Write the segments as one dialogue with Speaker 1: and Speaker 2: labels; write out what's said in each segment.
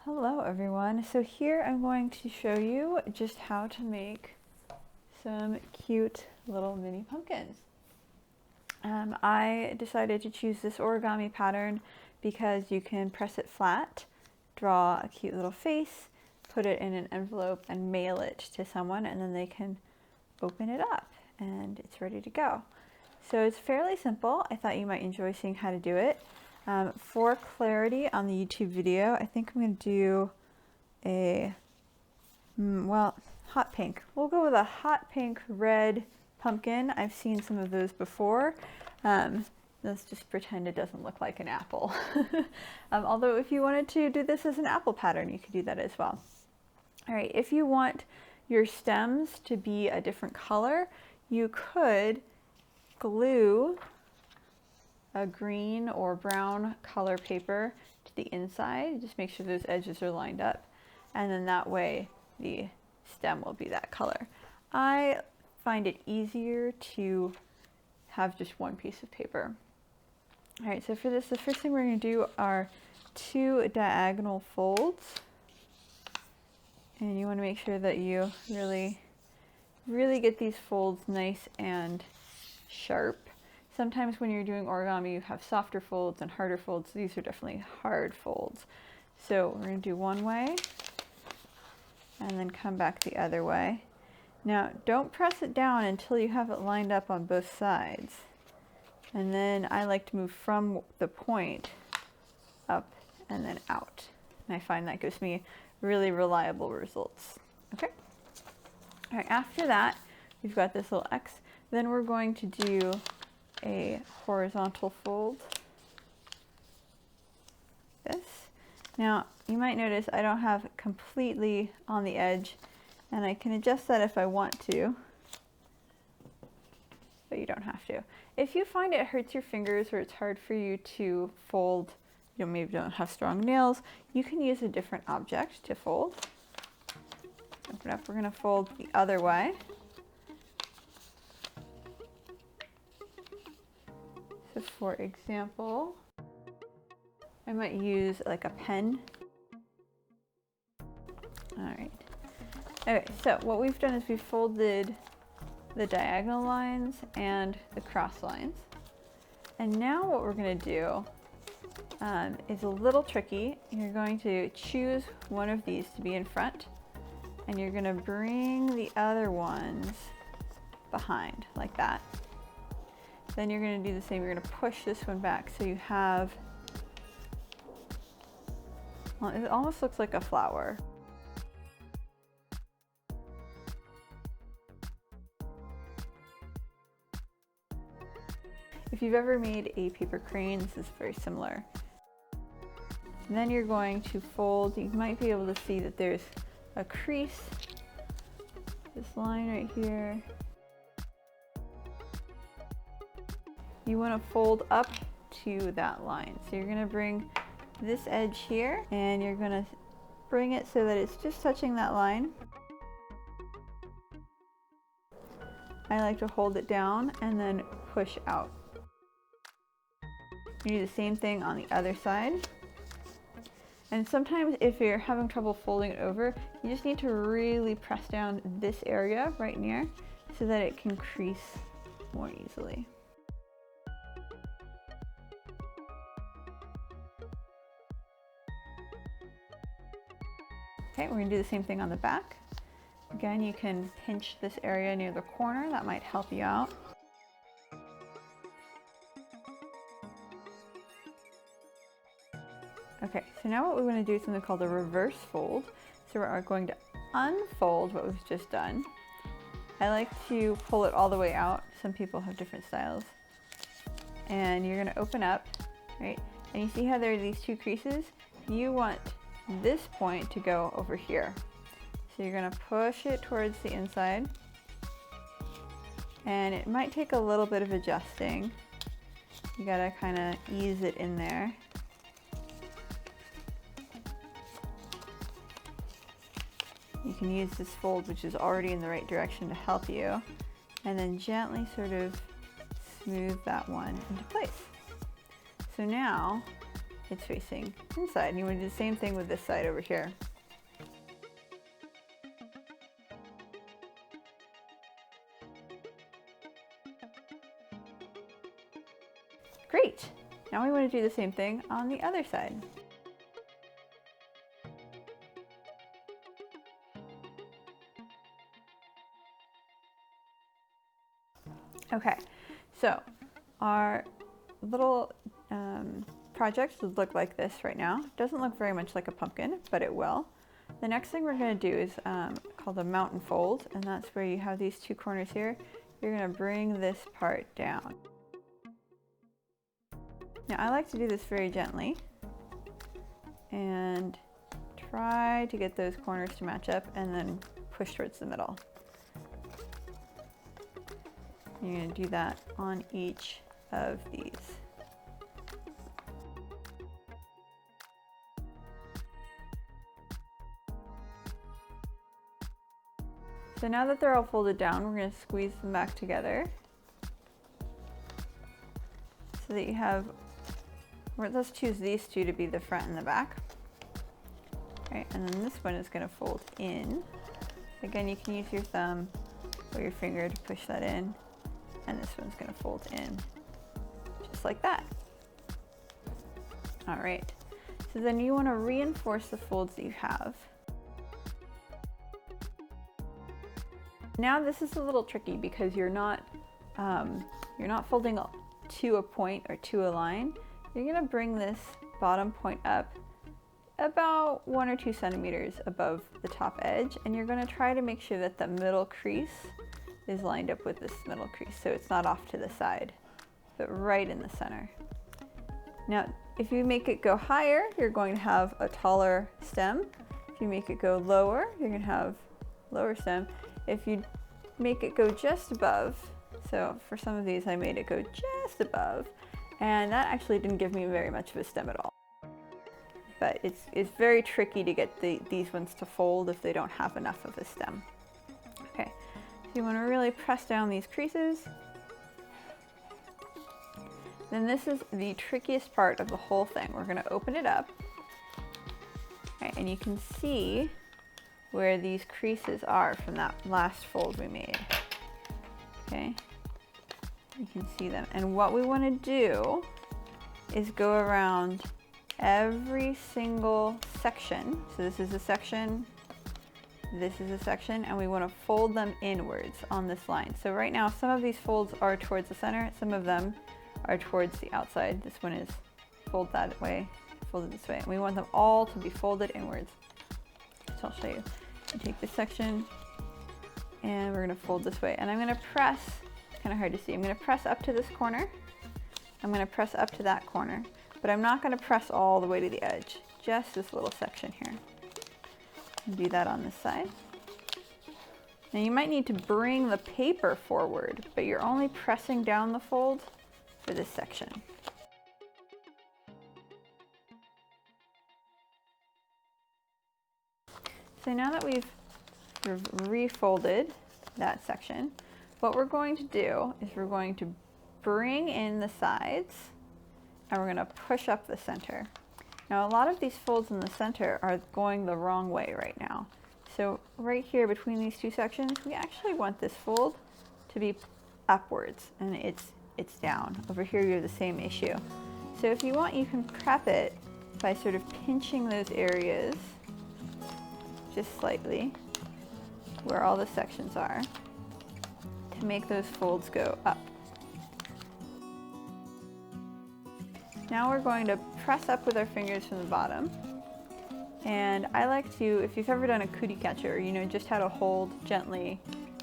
Speaker 1: Hello everyone. So here I'm going to show you just how to make some cute little mini pumpkins. I decided to choose this origami pattern because you can press it flat, draw a cute little face, put it in an envelope and mail it to someone, and then they can open it up and it's ready to go. So it's fairly simple. I thought you might enjoy seeing how to do it. For clarity on the YouTube video, I think I'm going to do a, hot pink. We'll go with a hot pink red pumpkin. I've seen some of those before. Let's just pretend it doesn't look like an apple. Although if you wanted to do this as an apple pattern, you could do that as well. All right, if you want your stems to be a different color, you could glue a green or brown color paper to the inside. Just make sure those edges are lined up, and then that way the stem will be that color. I find it easier to have just one piece of paper. All right, so for this, the first thing we're going to do are 2 diagonal folds, and you want to make sure that you really get these folds nice and sharp. Sometimes when you're doing origami, you have softer folds and harder folds. These are definitely hard folds. So we're going to do one way and then come back the other way. Now, don't press it down until you have it lined up on both sides. And then I like to move from the point up and then out. And I find that gives me really reliable results. Okay? All right, after that, we've got this little X. Then we're going to do a horizontal fold, this. Now you might notice I don't have it completely on the edge, and I can adjust that if I want to, but you don't have to. If you find it hurts your fingers or it's hard for you to fold, you maybe don't have strong nails, you can use a different object to fold. Open up, we're going to fold the other way. So for example, I might use like a pen. All right. Okay, so what we've done is we've folded the diagonal lines and the cross lines. And now what we're going to do is a little tricky. You're going to choose one of these to be in front, and you're going to bring the other ones behind like that. Then you're going to do the same. You're going to push this one back so you have, well, it almost looks like a flower. If you've ever made a paper crane, this is very similar. And then you're going to fold. You might be able to see that there's a crease, this line right here. You want to fold up to that line. So you're going to bring this edge here and you're going to bring it so that it's just touching that line. I like to hold it down and then push out. You do the same thing on the other side. And sometimes if you're having trouble folding it over, you just need to really press down this area right near so that it can crease more easily. Okay, we're going to do the same thing on the back. Again, you can pinch this area near the corner. That might help you out. Okay, so now what we want to do is something called a reverse fold. So we're going to unfold what we've just done. I like to pull it all the way out. Some people have different styles. And you're going to open up, right? And you see how there are these 2 creases? You want this point to go over here. So you're going to push it towards the inside, and it might take a little bit of adjusting. You got to kind of ease it in there. You can use this fold, which is already in the right direction, to help you, and then gently sort of smooth that one into place. So now it's facing inside. And you want to do the same thing with this side over here. Great! Now we want to do the same thing on the other side. Okay, so our little project would look like this right now. It doesn't look very much like a pumpkin, but it will. The next thing we're going to do is called a mountain fold, and that's where you have these two corners here. You're going to bring this part down. Now I like to do this very gently and try to get those corners to match up and then push towards the middle. You're going to do that on each of these. So now that they're all folded down, we're going to squeeze them back together so that you have, let's choose these two to be the front and the back. All right, and then this one is going to fold in. Again, you can use your thumb or your finger to push that in, and this one's going to fold in just like that. All right, so then you want to reinforce the folds that you have. Now this is a little tricky because you're not folding to a point or to a line. You're going to bring this bottom point up about 1 or 2 centimeters above the top edge, and you're going to try to make sure that the middle crease is lined up with this middle crease, so it's not off to the side, but right in the center. Now, if you make it go higher, you're going to have a taller stem. If you make it go lower, you're going to have lower stem. If you make it go just above, so for some of these I made it go just above, and that actually didn't give me very much of a stem at all. But it's very tricky to get these ones to fold if they don't have enough of a stem. Okay, so you want to really press down these creases. Then this is the trickiest part of the whole thing. We're going to open it up, okay, and you can see where these creases are from that last fold we made. Okay, you can see them. And what we want to do is go around every single section. So this is a section, this is a section, and we want to fold them inwards on this line. So right now, some of these folds are towards the center, some of them are towards the outside. This one is fold that way, folded this way. And we want them all to be folded inwards. So I'll show you. You take this section and we're going to fold this way, and I'm going to press, it's kind of hard to see, I'm going to press up to this corner, I'm going to press up to that corner, but I'm not going to press all the way to the edge, just this little section here. And do that on this side. Now you might need to bring the paper forward, but you're only pressing down the fold for this section. So now that we've sort of refolded that section, what we're going to do is we're going to bring in the sides and we're going to push up the center. Now a lot of these folds in the center are going the wrong way right now. So right here between these two sections, we actually want this fold to be upwards, and it's down. Over here you have the same issue. So if you want, you can prep it by sort of pinching those areas just slightly where all the sections are to make those folds go up. Now we're going to press up with our fingers from the bottom. And I like to, if you've ever done a cootie catcher, you know just how to hold gently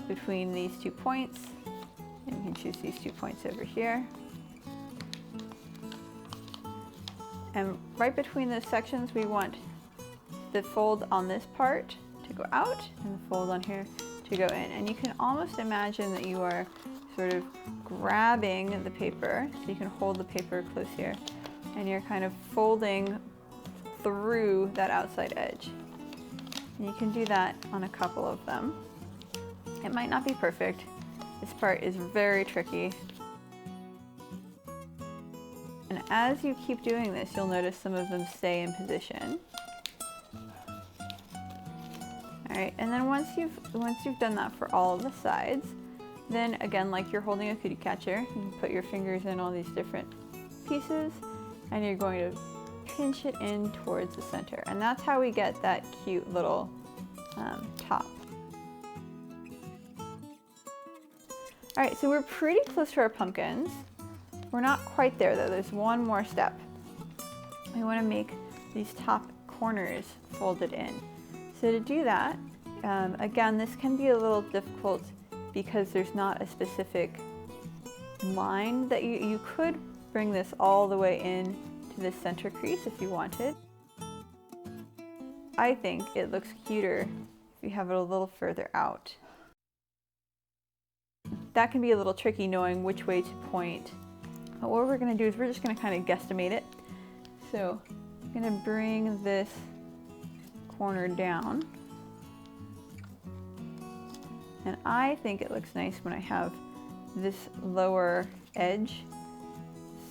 Speaker 1: between these 2 points. And you can choose these 2 points over here. And right between those sections, we want the fold on this part to go out and the fold on here to go in. And you can almost imagine that you are sort of grabbing the paper, so you can hold the paper close here, and you're kind of folding through that outside edge. And you can do that on a couple of them. It might not be perfect. This part is very tricky. And as you keep doing this, you'll notice some of them stay in position. All right, and then once you've done that for all of the sides, then again, like you're holding a cookie catcher, you can put your fingers in all these different pieces, and you're going to pinch it in towards the center. And that's how we get that cute little top. All right, so we're pretty close to our pumpkins. We're not quite there though, there's one more step. We wanna make these top corners folded in. So to do that, again, this can be a little difficult because there's not a specific line that you could bring this all the way in to the center crease if you wanted. I think it looks cuter if you have it a little further out. That can be a little tricky knowing which way to point. But what we're gonna do is we're just gonna kind of guesstimate it. So I'm gonna bring this corner down. And I think it looks nice when I have this lower edge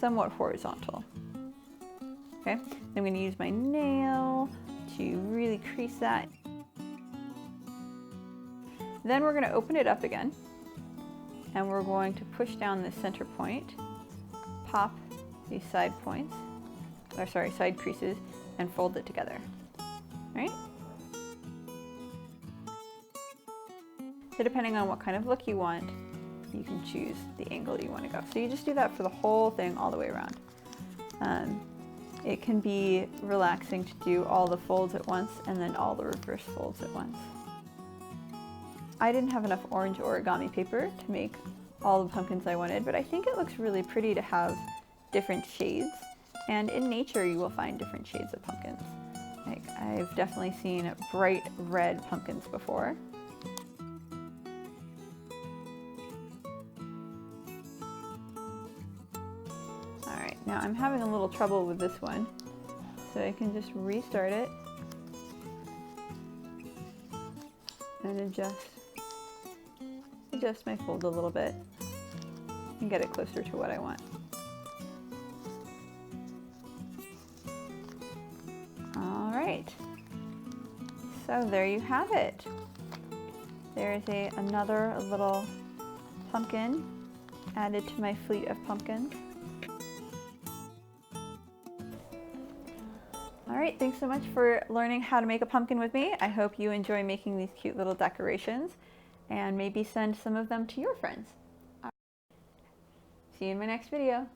Speaker 1: somewhat horizontal. Okay, I'm going to use my nail to really crease that. Then we're going to open it up again, and we're going to push down the center point, pop these side points, or sorry, side creases, and fold it together. All right? So depending on what kind of look you want, you can choose the angle you want to go. So you just do that for the whole thing all the way around. It can be relaxing to do all the folds at once and then all the reverse folds at once. I didn't have enough orange origami paper to make all the pumpkins I wanted, but I think it looks really pretty to have different shades. And in nature, you will find different shades of pumpkins. Like, I've definitely seen bright red pumpkins before. Now I'm having a little trouble with this one, so I can just restart it and adjust my fold a little bit and get it closer to what I want. All right, so there you have it. There's another little pumpkin added to my fleet of pumpkins. All right, thanks so much for learning how to make a pumpkin with me. I hope you enjoy making these cute little decorations and maybe send some of them to your friends. See you in my next video.